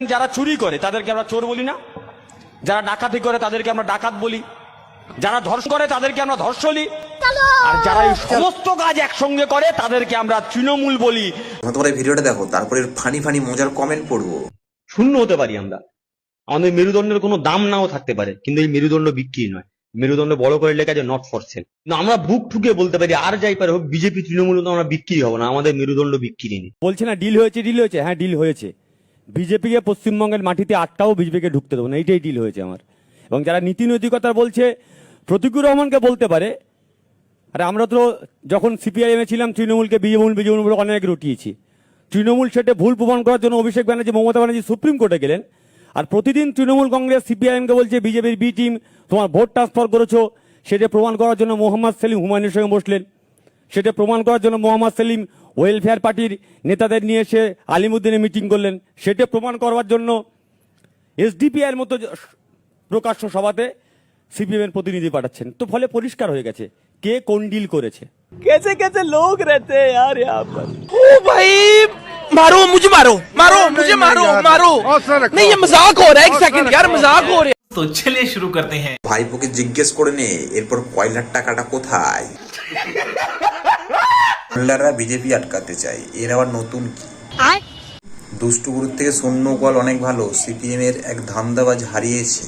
যারা চুরি করে তাদেরকে আমরা চোর বলি না, যারা ডাকাতি করে তাদেরকে আমরা ডাকাত বলি, যারা ধর্ষণ করে তাদেরকে আমরা ধর্ষলি, আর যারা এই সমস্ত কাজ একসঙ্গে করে তাদেরকে আমরা তৃণমূল বলি। তোমরা এই ভিডিওটা দেখো, তারপরে ফানি ফানি মজার কমেন্ট পড়বো। শূন্য হতে পারি আমরা, আমাদের মেরুদণ্ডের কোনো দাম নাও থাকতে পারে, কিন্তু এই মেরুদণ্ড বিক্রি নয়। মেরুদণ্ড বড় করে লেখা আছে নট ফর সেল। কিন্তু আমরা বুক ঠুকে বলতে পারি আর যাই পারে হোক, বিজেপি তৃণমূল তো আমরা বিক্রি হবো না, আমাদের মেরুদণ্ড বিক্রি নেই। বলছে না ডিল হয়েছে, ডিল হয়েছে, হ্যাঁ ডিল হয়েছে। বিজেপিকে পশ্চিমবঙ্গের মাটিতে আটটাও বিজেপিকে ঢুকতে দেবো না, এইটাই ডিল হয়েছে আমার। এবং যারা নীতি নৈতিকতা বলছে, প্রতীকুর রহমানকে বলতে পারে, আরে আমরা তো যখন সিপিআইএমে ছিলাম তৃণমূলকে বিজেপি বলে অনেক রটিয়েছি। তৃণমূল সেটা ভুল প্রমাণ করার জন্য অভিষেক ব্যানার্জি, মমতা ব্যানার্জি সুপ্রিম কোর্টে গেলেন। আর প্রতিদিন তৃণমূল কংগ্রেস সিপিআইএমকে বলছে বিজেপির বি টিম তোমার ভোট ট্রান্সফার করেছো, সেটা প্রমাণ করার জন্য মোহাম্মদ সেলিম হুমায়ুনের সঙ্গে বসলেন। সেটা প্রমাণ করার জন্য মোহাম্মদ সেলিম ওয়েলফেয়ার পার্টির নেতাদের নিয়ে এসে আলিমুদ্দিনে মিটিং করলেন। সেটা প্রমাণ করবার জন্য এসডিপিআইয়ের মতো প্রকাশ্য সভাতে সিপিএম এর প্রতিনিধি পাঠাচ্ছেন। তো ফলে পরিষ্কার হয়ে গেছে কে কোন ডিল করেছে। कैसे कैसे लोग रहते हैं यार यहाँ पर। ओ भाई मारो मुझे, मारो मारो मुझे, मारो मारो। नहीं ये मजाक हो रहा है, एक सेकंड यार मजाक हो रहा है। तो चलिए शुरू करते हैं। ভাইপোকে জিজ্ঞেস করে নে এরপর কয়লার টাকাটা কোথায়। মোল্লাররা বিজেপি আটকাতে চায়, এর আবার নতুন কি? দুষ্টুগুরুর থেকে শূন্যকল অনেক ভালো, সিপিএম এর এক ধান্দাবাজ হারিয়েছে,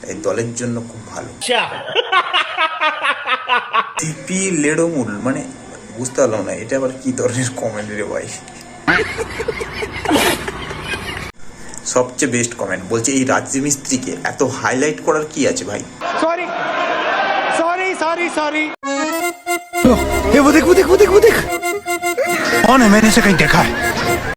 তাই দলের জন্য খুব ভালো। সিপি লেডমুল মানে বুঝতে পারলাম না, এটা আবার কি ধরনের কমেন্ট রে ভাই। সবচেয়ে বেস্ট কমেন্ট বলছে, এই রাজ্য মিস্ত্রিকে এত হাইলাইট করার কি আছে ভাই। Sorry sorry sorry sorry. ये वो देख कौन है, मैंने इसे कहीं देखा है।